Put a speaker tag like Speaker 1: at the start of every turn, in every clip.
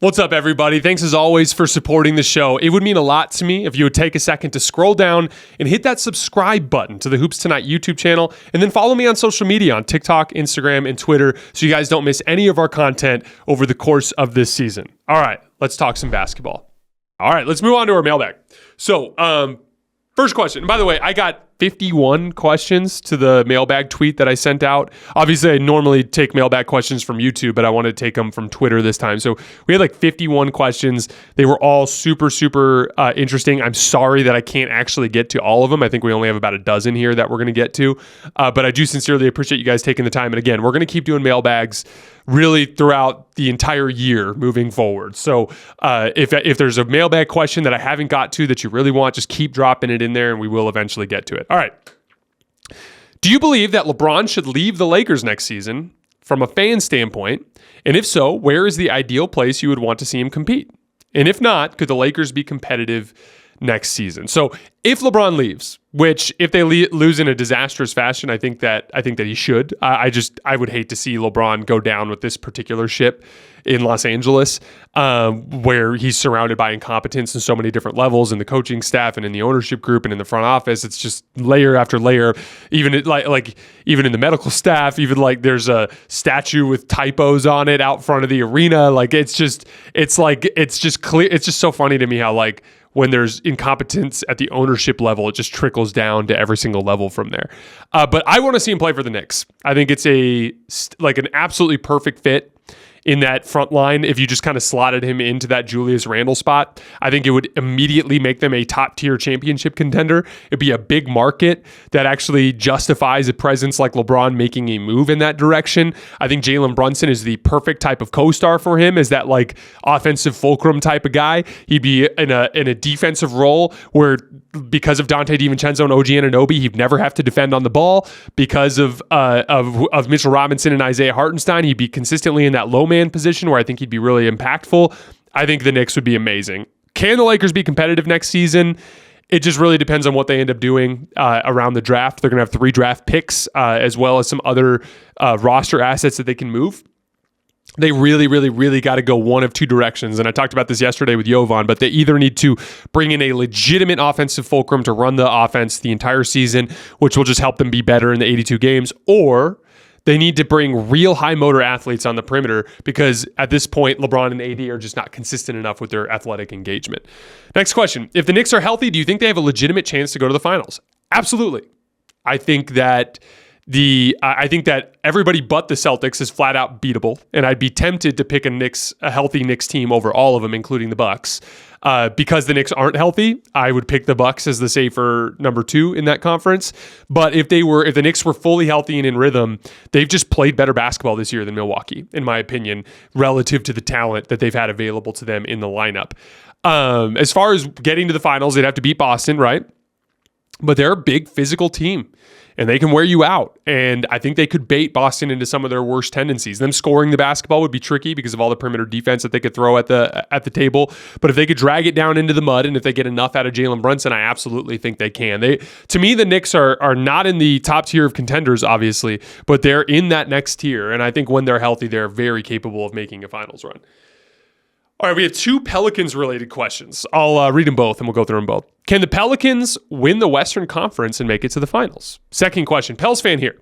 Speaker 1: What's up, everybody? Thanks as always for supporting the show. It would mean a lot to me if you would take a second to scroll down and hit that subscribe button to the Hoops Tonight YouTube channel, and then follow me on social media on TikTok, Instagram, and Twitter so you guys don't miss any of our content over the course of this season. All right, let's talk some basketball. All right, let's move on to our mailbag. So, first question. And by the way, I got 51 questions to the mailbag tweet that I sent out. Obviously, I normally take mailbag questions from YouTube, but I wanted to take them from Twitter this time. So we had like 51 questions. They were all super interesting. I'm sorry that I can't actually get to all of them. I think we only have about a dozen here that we're going to get to. But I do sincerely appreciate you guys taking the time. And again, we're going to keep doing mailbags really throughout the entire year moving forward. So if there's a mailbag question that I haven't got to that you really want, just keep dropping it in there and we will eventually get to it. All right. Do you believe that LeBron should leave the Lakers next season from a fan standpoint? And if so, where is the ideal place you would want to see him compete? And if not, could the Lakers be competitive next season? So if LeBron leaves, which if they lose in a disastrous fashion, I think that he should. I would hate to see LeBron go down with this particular ship in Los Angeles, where he's surrounded by incompetence in so many different levels in the coaching staff and in the ownership group and in the front office. It's just layer after layer. Even even in the medical staff, even like there's a statue with typos on it out front of the arena. Like it's just clear. It's just so funny to me how like when there's incompetence at the ownership level, it just trickles down to every single level from there. But I want to see him play for the Knicks. I think it's an absolutely perfect fit in that front line. If you just kind of slotted him into that Julius Randle spot, I think it would immediately make them a top tier championship contender. It'd be a big market that actually justifies a presence like LeBron making a move in that direction. I think Jalen Brunson is the perfect type of co-star for him, is that like offensive fulcrum type of guy. He'd be in a defensive role where because of Dante DiVincenzo and OG Anunoby, he'd never have to defend on the ball. Because of Mitchell Robinson and Isaiah Hartenstein, he'd be consistently in that low man position where I think he'd be really impactful. I think the Knicks would be amazing. Can the Lakers be competitive next season? It just really depends on what they end up doing around the draft. They're going to have 3 draft picks as well as some other roster assets that they can move. They really got to go one of two directions. And I talked about this yesterday with Jovan, but they either need to bring in a legitimate offensive fulcrum to run the offense the entire season, which will just help them be better in the 82 games, or they need to bring real high motor athletes on the perimeter because at this point, LeBron and AD are just not consistent enough with their athletic engagement. Next question. If the Knicks are healthy, do you think they have a legitimate chance to go to the finals? Absolutely. I think that everybody but the Celtics is flat out beatable, and I'd be tempted to pick a healthy Knicks team over all of them, including the Bucks. Because the Knicks aren't healthy, I would pick the Bucks as the safer number 2 in that conference. But if the Knicks were fully healthy and in rhythm, they've just played better basketball this year than Milwaukee, in my opinion, relative to the talent that they've had available to them in the lineup. As far as getting to the finals, they'd have to beat Boston, right? But they're a big physical team, and they can wear you out. And I think they could bait Boston into some of their worst tendencies. Them scoring the basketball would be tricky because of all the perimeter defense that they could throw at the table. But if they could drag it down into the mud, and if they get enough out of Jalen Brunson, I absolutely think they can. To me, the Knicks are not in the top tier of contenders, obviously, but they're in that next tier. And I think when they're healthy, they're very capable of making a finals run. All right, we have 2 Pelicans-related questions. I'll read them both, and we'll go through them both. Can the Pelicans win the Western Conference and make it to the finals? Second question, Pels fan here.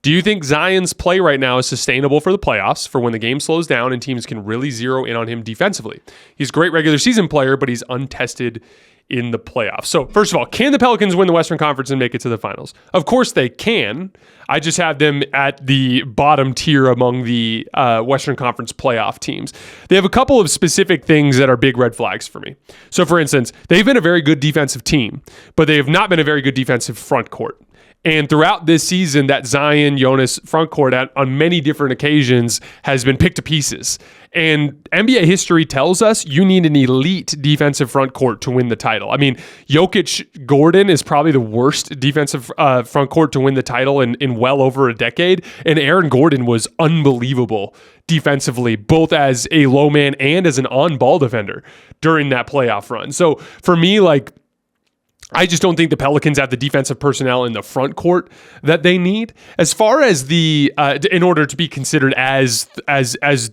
Speaker 1: Do you think Zion's play right now is sustainable for the playoffs, for when the game slows down and teams can really zero in on him defensively? He's a great regular season player, but he's untested in the playoffs. So first of all, can the Pelicans win the Western Conference and make it to the finals? Of course they can. I just have them at the bottom tier among the Western Conference playoff teams. They have a couple of specific things that are big red flags for me. So for instance, they've been a very good defensive team, but they have not been a very good defensive front court. And throughout this season, that Zion-Jonas front court on many different occasions has been picked to pieces. And NBA history tells us you need an elite defensive front court to win the title. I mean, Jokic-Gordon is probably the worst defensive front court to win the title in well over a decade. And Aaron Gordon was unbelievable defensively, both as a low man and as an on-ball defender during that playoff run. So for me, like, I just don't think the Pelicans have the defensive personnel in the front court that they need. As far as the in order to be considered as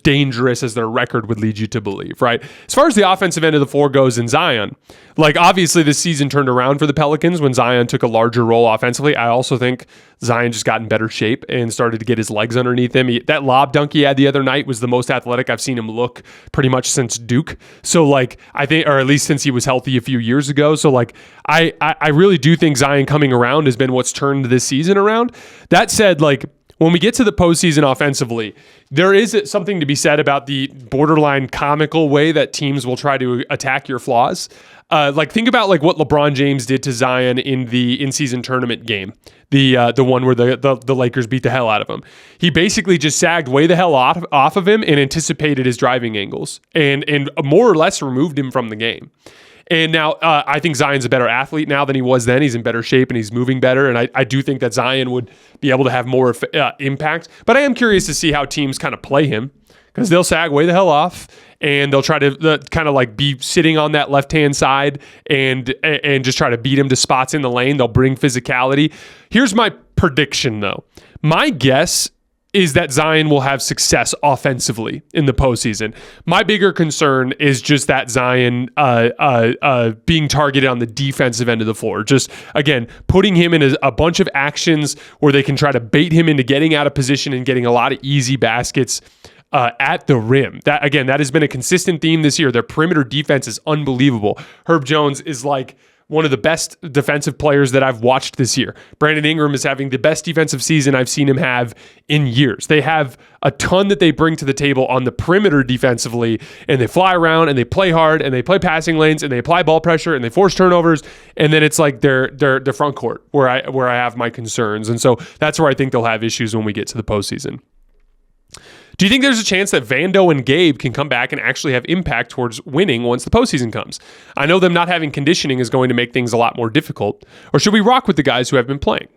Speaker 1: dangerous as their record would lead you to believe, right? As far as the offensive end of the floor goes in Zion, like obviously this season turned around for the Pelicans when Zion took a larger role offensively. I also think Zion just got in better shape and started to get his legs underneath him. That lob dunk he had the other night was the most athletic I've seen him look pretty much since Duke. So like I think, or at least since he was healthy a few years ago. So like I really do think Zion coming around has been what's turned this season around. That said, like when we get to the postseason offensively, there is something to be said about the borderline comical way that teams will try to attack your flaws. Like think about like what LeBron James did to Zion in the in-season tournament game, the one where the Lakers beat the hell out of him. He basically just sagged way the hell off of him and anticipated his driving angles and more or less removed him from the game. And now I think Zion's a better athlete now than he was then. He's in better shape and he's moving better. And I do think that Zion would be able to have more impact. But I am curious to see how teams kind of play him because they'll sag way the hell off and they'll try to kind of like be sitting on that left-hand side and just try to beat him to spots in the lane. They'll bring physicality. Here's my prediction, though. My guess is that Zion will have success offensively in the postseason. My bigger concern is just that Zion being targeted on the defensive end of the floor. Just, again, putting him in a bunch of actions where they can try to bait him into getting out of position and getting a lot of easy baskets at the rim. That has been a consistent theme this year. Their perimeter defense is unbelievable. Herb Jones is like one of the best defensive players that I've watched this year. Brandon Ingram is having the best defensive season I've seen him have in years. They have a ton that they bring to the table on the perimeter defensively, and they fly around and they play hard and they play passing lanes and they apply ball pressure and they force turnovers. And then it's like their front court where I have my concerns. And so that's where I think they'll have issues when we get to the postseason. Do you think there's a chance that Vando and Gabe can come back and actually have impact towards winning once the postseason comes? I know them not having conditioning is going to make things a lot more difficult. Or should we rock with the guys who have been playing?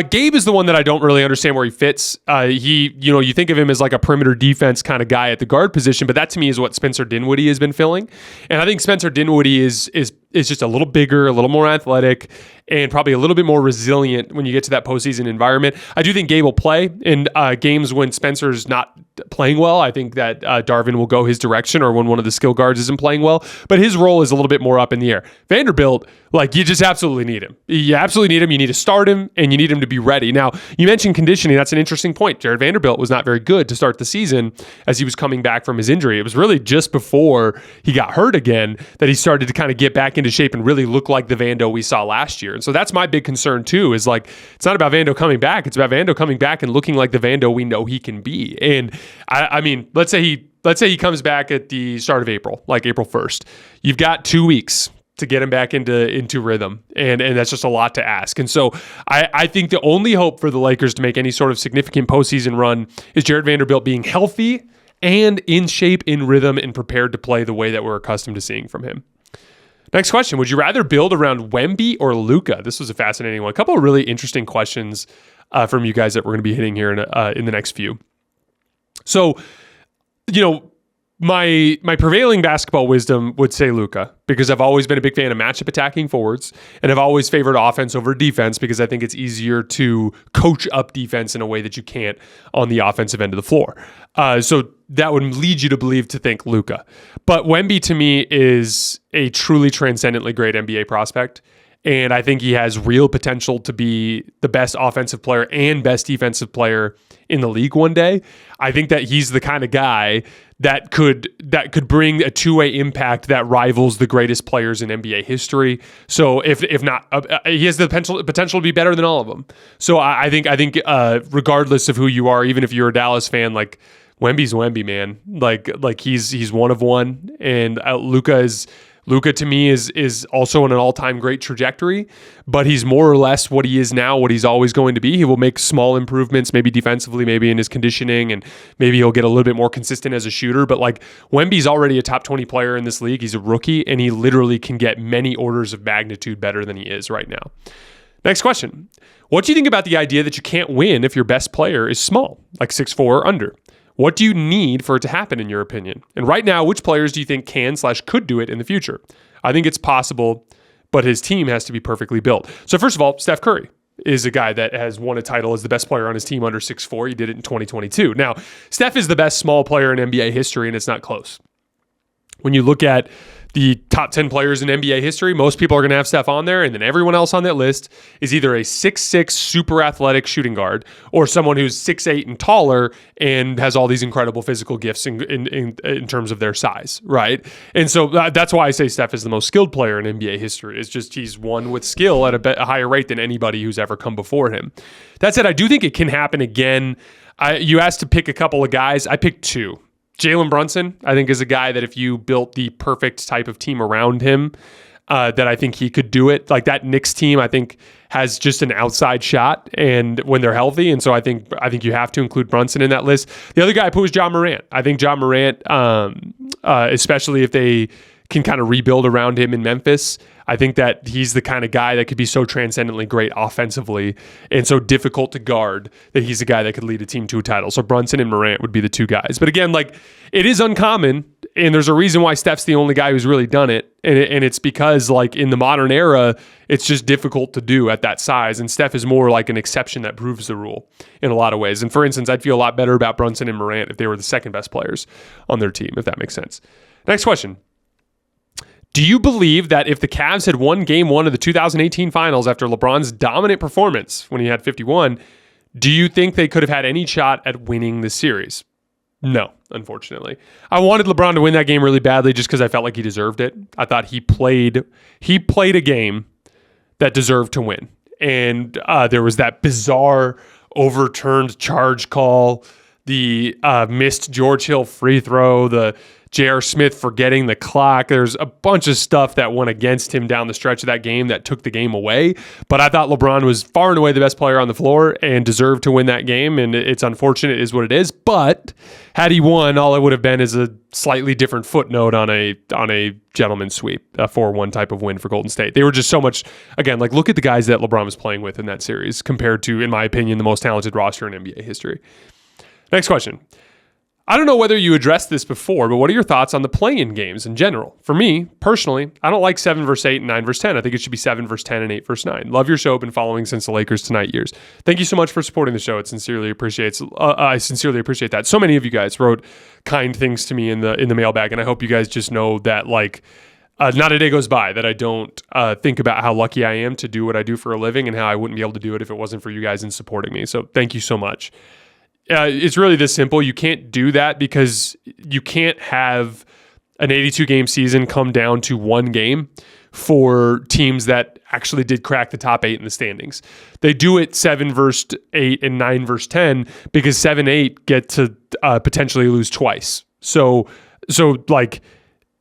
Speaker 1: Gabe is the one that I don't really understand where he fits. You think of him as like a perimeter defense kind of guy at the guard position, but that to me is what Spencer Dinwiddie has been filling. And I think Spencer Dinwiddie is just a little bigger, a little more athletic, and probably a little bit more resilient when you get to that postseason environment. I do think Gabe will play in games when Spencer's not playing well. I think that Darvin will go his direction or when one of the skill guards isn't playing well, but his role is a little bit more up in the air. Vanderbilt, like you just absolutely need him. You absolutely need him. You need to start him and you need him to be ready. Now, you mentioned conditioning. That's an interesting point. Jared Vanderbilt was not very good to start the season as he was coming back from his injury. It was really just before he got hurt again that he started to kind of get back into shape and really look like the Vando we saw last year. And so that's my big concern too, is like, it's not about Vando coming back. It's about Vando coming back and looking like the Vando we know he can be. And I mean, let's say he comes back at the start of April, like April 1st. You've got 2 weeks to get him back into rhythm. And that's just a lot to ask. And so I think the only hope for the Lakers to make any sort of significant postseason run is Jared Vanderbilt being healthy and in shape, in rhythm, and prepared to play the way that we're accustomed to seeing from him. Next question. Would you rather build around Wemby or Luka? This was a fascinating one. A couple of really interesting questions from you guys that we're going to be hitting here in the next few. So, my prevailing basketball wisdom would say Luka, because I've always been a big fan of matchup attacking forwards, and I've always favored offense over defense because I think it's easier to coach up defense in a way that you can't on the offensive end of the floor. So that would lead you to think Luka. But Wemby to me is a truly transcendently great NBA prospect. And I think he has real potential to be the best offensive player and best defensive player in the league one day. I think that he's the kind of guy that could bring a two-way impact that rivals the greatest players in NBA history. So if not, he has the potential to be better than all of them. So I think regardless of who you are, even if you're a Dallas fan, like Wemby's Wemby, man. Like he's one of one, and Luka to me is also on an all-time great trajectory, but he's more or less what he is now, what he's always going to be. He will make small improvements, maybe defensively, maybe in his conditioning, and maybe he'll get a little bit more consistent as a shooter. But like Wemby's already a top 20 player in this league. He's a rookie, and he literally can get many orders of magnitude better than he is right now. Next question. What do you think about the idea that you can't win if your best player is small, like 6'4" or under? What do you need for it to happen, in your opinion? And right now, which players do you think can/could do it in the future? I think it's possible, but his team has to be perfectly built. So first of all, Steph Curry is a guy that has won a title as the best player on his team under 6'4". He did it in 2022. Now, Steph is the best small player in NBA history, and it's not close. When you look at the top 10 players in NBA history, most people are going to have Steph on there, and then everyone else on that list is either a 6'6" super athletic shooting guard or someone who's 6'8" and taller and has all these incredible physical gifts in terms of their size, right? And so that's why I say Steph is the most skilled player in NBA history. It's just he's won with skill at a higher rate than anybody who's ever come before him. That said, I do think it can happen again. You asked to pick a couple of guys. I picked two. Jalen Brunson, I think, is a guy that if you built the perfect type of team around him, that I think he could do it. Like that Knicks team, I think, has just an outside shot and when they're healthy. And so I think you have to include Brunson in that list. The other guy I put was Ja Morant. I think Ja Morant, especially if they can kind of rebuild around him in Memphis, I think that he's the kind of guy that could be so transcendently great offensively and so difficult to guard that he's a guy that could lead a team to a title. So Brunson and Morant would be the two guys. But again, like it is uncommon, and there's a reason why Steph's the only guy who's really done it. And it's because like in the modern era, it's just difficult to do at that size. And Steph is more like an exception that proves the rule in a lot of ways. And for instance, I'd feel a lot better about Brunson and Morant if they were the second best players on their team, if that makes sense. Next question. Do you believe that if the Cavs had won Game 1 of the 2018 Finals after LeBron's dominant performance when he had 51, do you think they could have had any shot at winning the series? No, unfortunately. I wanted LeBron to win that game really badly just because I felt like he deserved it. I thought he played a game that deserved to win. And there was that bizarre overturned charge call, the missed George Hill free throw, the J.R. Smith forgetting the clock. There's a bunch of stuff that went against him down the stretch of that game that took the game away. But I thought LeBron was far and away the best player on the floor and deserved to win that game. And it's unfortunate, is what it is. But had he won, all it would have been is a slightly different footnote on a gentleman's sweep, a 4-1 type of win for Golden State. They were just so much, again, like look at the guys that LeBron was playing with in that series compared to, in my opinion, the most talented roster in NBA history. Next question. I don't know whether you addressed this before, but what are your thoughts on the play-in games in general? For me, personally, I don't like 7 versus 8 and 9 versus 10. I think it should be 7 versus 10 and 8 versus 9. Love your show. Been following since the Lakers Tonight years. Thank you so much for supporting the show. I sincerely appreciate that. So many of you guys wrote kind things to me in the mailbag, and I hope you guys just know that like not a day goes by that I don't think about how lucky I am to do what I do for a living and how I wouldn't be able to do it if it wasn't for you guys in supporting me. So thank you so much. It's really this simple. You can't do that because you can't have an 82-game season come down to one game for teams that actually did crack the top 8 in the standings. They do it 7 versus 8 and 9 versus 10 because 7-8 get to potentially lose twice. So like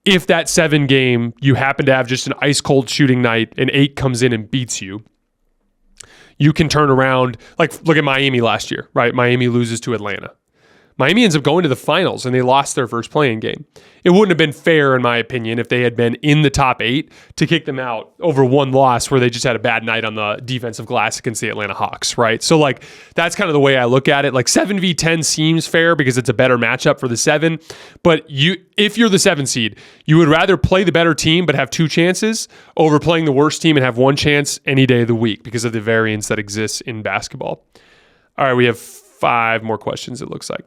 Speaker 1: if that 7 game you happen to have just an ice cold shooting night and 8 comes in and beats you, you can turn around, like look at Miami last year, right? Miami loses to Atlanta. Miami ends up going to the finals and they lost their first play-in game. It wouldn't have been fair, in my opinion, if they had been in the top 8 to kick them out over one loss where they just had a bad night on the defensive glass against the Atlanta Hawks, right? So like that's kind of the way I look at it. Like 7v10 seems fair because it's a better matchup for the 7, but if you're the 7 seed, you would rather play the better team but have 2 chances over playing the worst team and have 1 chance any day of the week because of the variance that exists in basketball. All right, we have 5 more questions, it looks like.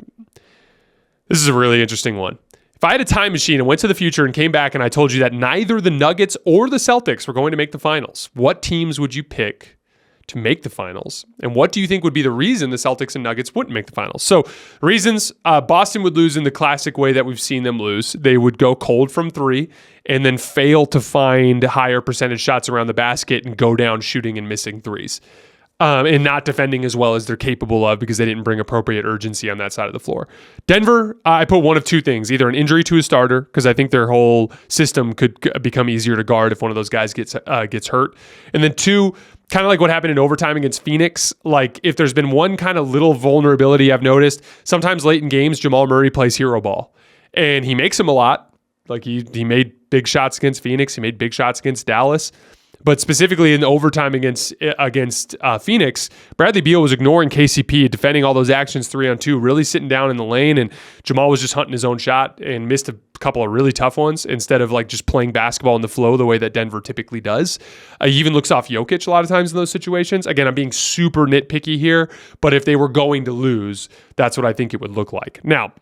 Speaker 1: This is a really interesting one. If I had a time machine and went to the future and came back and I told you that neither the Nuggets or the Celtics were going to make the finals, what teams would you pick to make the finals? And what do you think would be the reason the Celtics and Nuggets wouldn't make the finals? So reasons, Boston would lose in the classic way that we've seen them lose. They would go cold from 3 and then fail to find higher percentage shots around the basket and go down shooting and missing threes. And not defending as well as they're capable of because they didn't bring appropriate urgency on that side of the floor. Denver, I put one of 2 things, either an injury to a starter, because I think their whole system could become easier to guard if one of those guys gets hurt. And then 2, kind of like what happened in overtime against Phoenix, like if there's been one kind of little vulnerability I've noticed, sometimes late in games, Jamal Murray plays hero ball. And he makes them a lot. Like he made big shots against Phoenix. He made big shots against Dallas. But specifically in the overtime against Phoenix, Bradley Beal was ignoring KCP, defending all those actions 3-on-2, really sitting down in the lane, and Jamal was just hunting his own shot and missed a couple of really tough ones instead of like just playing basketball in the flow the way that Denver typically does. He even looks off Jokic a lot of times in those situations. Again, I'm being super nitpicky here, but if they were going to lose, that's what I think it would look like. Now,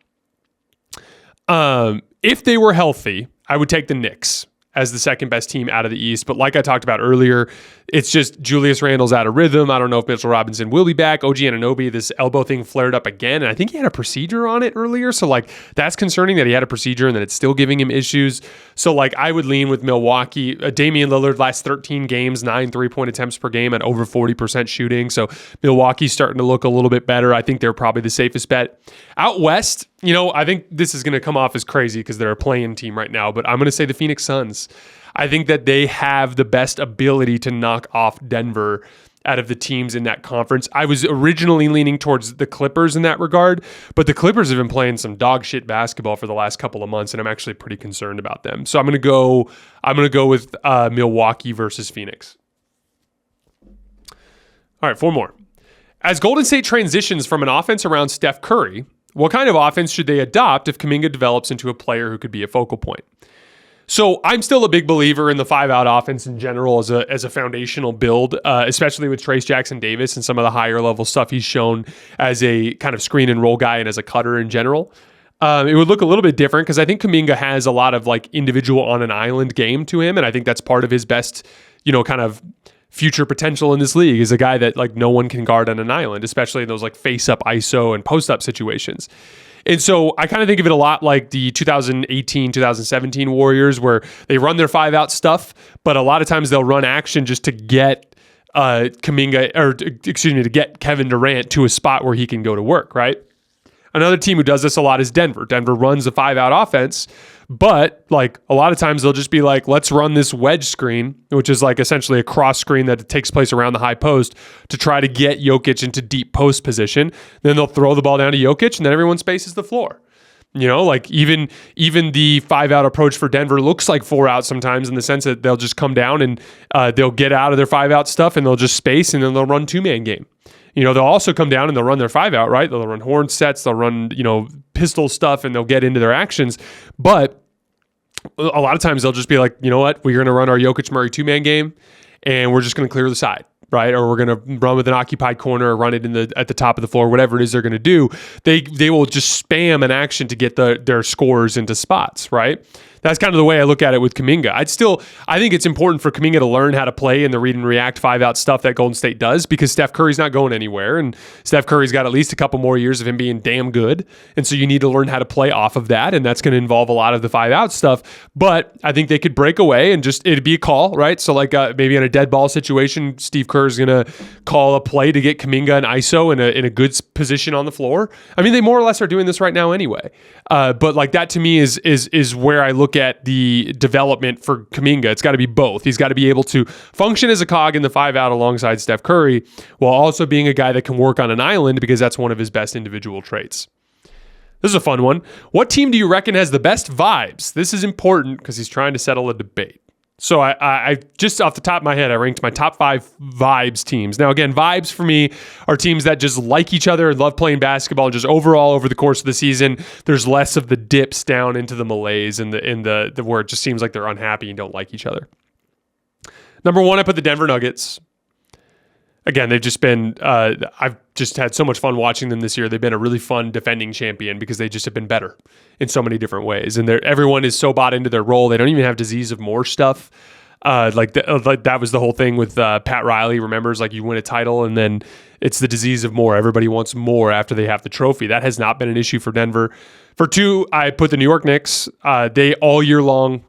Speaker 1: if they were healthy, I would take the Knicks as the second best team out of the East. But like I talked about earlier, it's just Julius Randle's out of rhythm. I don't know if Mitchell Robinson will be back. OG Anunoby, this elbow thing flared up again. And I think he had a procedure on it earlier. So like that's concerning that he had a procedure and that it's still giving him issues. So like I would lean with Milwaukee. Damian Lillard last 13 games, 9 3-point attempts per game at over 40% shooting. So Milwaukee's starting to look a little bit better. I think they're probably the safest bet. Out West, I think this is going to come off as crazy because they're a play-in team right now, but I'm going to say the Phoenix Suns. I think that they have the best ability to knock off Denver out of the teams in that conference. I was originally leaning towards the Clippers in that regard, but the Clippers have been playing some dog shit basketball for the last couple of months, and I'm actually pretty concerned about them. So I'm going to go with Milwaukee versus Phoenix. All right, 4 more. As Golden State transitions from an offense around Steph Curry, what kind of offense should they adopt if Kuminga develops into a player who could be a focal point? So I'm still a big believer in the 5-out offense in general as a foundational build, especially with Trayce Jackson-Davis and some of the higher level stuff he's shown as a kind of screen and roll guy and as a cutter in general. It would look a little bit different because I think Kuminga has a lot of like individual on an island game to him, and I think that's part of his best, kind of future potential in this league is a guy that like no one can guard on an island, especially in those like face-up ISO and post-up situations. And so I kind of think of it a lot like the 2018, 2017 Warriors where they run their 5-out stuff, but a lot of times they'll run action just to get to get Kevin Durant to a spot where he can go to work, right? Another team who does this a lot is Denver. Denver runs a 5-out offense, but like a lot of times they'll just be like, let's run this wedge screen, which is like essentially a cross screen that takes place around the high post to try to get Jokic into deep post position. Then they'll throw the ball down to Jokic and then everyone spaces the floor. Like even the 5-out approach for Denver looks like 4-out sometimes in the sense that they'll just come down and they'll get out of their 5-out stuff and they'll just space and then they'll run 2-man game. They'll also come down and they'll run their 5-out, right? They'll run horn sets, they'll run, pistol stuff, and they'll get into their actions. But a lot of times they'll just be like, you know what? We're going to run our Jokic Murray 2-man game, and we're just going to clear the side, right? Or we're going to run with an occupied corner or run it at the top of the floor, whatever it is they're going to do. They will just spam an action to get their scorers into spots, right? That's kind of the way I look at it with Kuminga. I think it's important for Kuminga to learn how to play in the read and react 5-out stuff that Golden State does because Steph Curry's not going anywhere, and Steph Curry's got at least a couple more years of him being damn good, and so you need to learn how to play off of that, and that's going to involve a lot of the 5-out stuff. But I think they could break away and it'd be a call, right? So like maybe in a dead ball situation, Steve Kerr's going to call a play to get Kuminga and ISO in a good position on the floor. I mean, they more or less are doing this right now anyway. But like that to me is where I look at the development for Kuminga. It's got to be both. He's got to be able to function as a cog in the 5-out alongside Steph Curry while also being a guy that can work on an island because that's one of his best individual traits. This is a fun one. What team do you reckon has the best vibes? This is important because he's trying to settle a debate. So I just off the top of my head, I ranked my top 5 vibes teams. Now, again, vibes for me are teams that just like each other and love playing basketball. And just overall, over the course of the season, there's less of the dips down into the malaise and the where it just seems like they're unhappy and don't like each other. Number 1, I put the Denver Nuggets. Again, they've just been, I've just had so much fun watching them this year. They've been a really fun defending champion because they just have been better in so many different ways. And everyone is so bought into their role. They don't even have disease of more stuff. Like that was the whole thing with Pat Riley. Remembers, like you win a title and then it's the disease of more. Everybody wants more after they have the trophy. That has not been an issue for Denver. For 2, I put the New York Knicks. They all year long,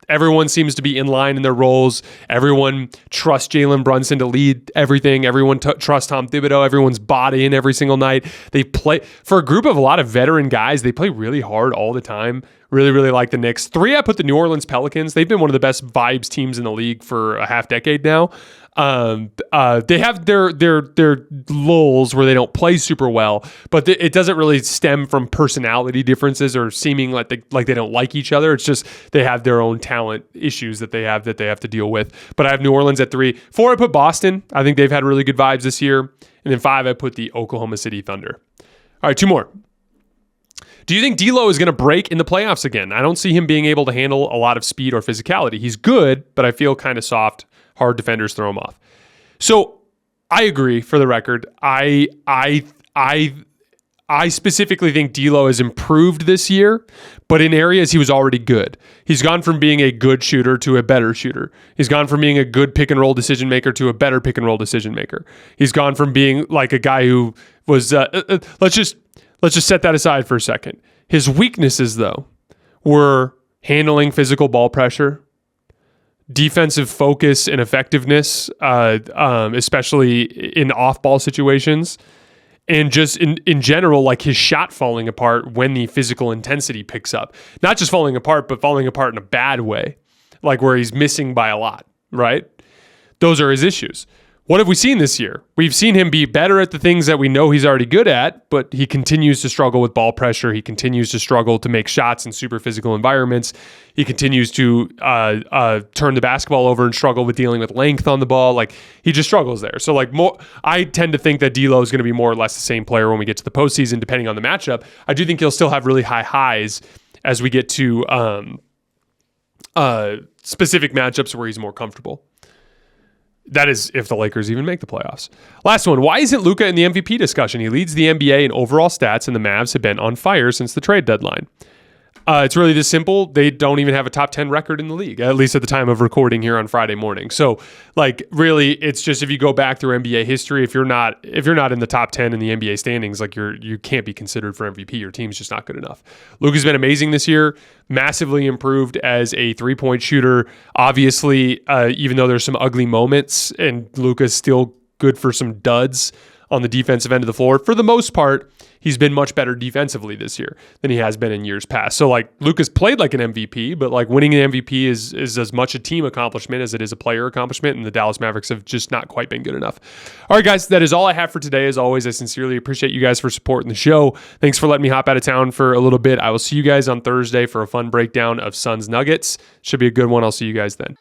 Speaker 1: everyone seems to be in line in their roles. Everyone trusts Jalen Brunson to lead everything. Everyone trusts Tom Thibodeau. Everyone's bought in every single night. They play for a group of a lot of veteran guys. They play really hard all the time, Really, really like the Knicks. 3, I put the New Orleans Pelicans. They've been one of the best vibes teams in the league for a half decade now. They have their lulls where they don't play super well, but it doesn't really stem from personality differences or seeming like they don't like each other. It's just they have their own talent issues that they have to deal with. But I have New Orleans at 3. 4, I put Boston. I think they've had really good vibes this year. And then 5, I put the Oklahoma City Thunder. All right, 2 more. Do you think D'Lo is going to break in the playoffs again? I don't see him being able to handle a lot of speed or physicality. He's good, but I feel kind of soft. Hard defenders throw him off. So I agree. For the record, I specifically think D'Lo has improved this year, but in areas he was already good. He's gone from being a good shooter to a better shooter. He's gone from being a good pick and roll decision maker to a better pick and roll decision maker. He's gone from being like a guy who was let's just set that aside for a second. His weaknesses, though, were handling physical ball pressure, defensive focus and effectiveness, especially in off-ball situations, and just in general, like his shot falling apart when the physical intensity picks up. Not just falling apart, but falling apart in a bad way, like where he's missing by a lot, right? Those are his issues. What have we seen this year? We've seen him be better at the things that we know he's already good at, but he continues to struggle with ball pressure. He continues to struggle to make shots in super physical environments. He continues to turn the basketball over and struggle with dealing with length on the ball. Like, he just struggles there. So, I tend to think that D'Lo is going to be more or less the same player when we get to the postseason, depending on the matchup. I do think he'll still have really high highs as we get to specific matchups where he's more comfortable. That is if the Lakers even make the playoffs. Last one. Why isn't Luka in the MVP discussion? He leads the NBA in overall stats, and the Mavs have been on fire since the trade deadline. It's really this simple. They don't even have a top 10 record in the league, at least at the time of recording here on Friday morning. So, really, it's just if you go back through NBA history, if you're not in the top 10 in the NBA standings, you can't be considered for MVP. Your team's just not good enough. Luka's been amazing this year, massively improved as a three-point shooter. Obviously, even though there's some ugly moments, and Luka's still good for some duds on the defensive end of the floor, for the most part, he's been much better defensively this year than he has been in years past. So, Luka's played like an MVP, but winning an MVP is as much a team accomplishment as it is a player accomplishment, and the Dallas Mavericks have just not quite been good enough. All right, guys, that is all I have for today. As always, I sincerely appreciate you guys for supporting the show. Thanks for letting me hop out of town for a little bit. I will see you guys on Thursday for a fun breakdown of Suns Nuggets. Should be a good one. I'll see you guys then.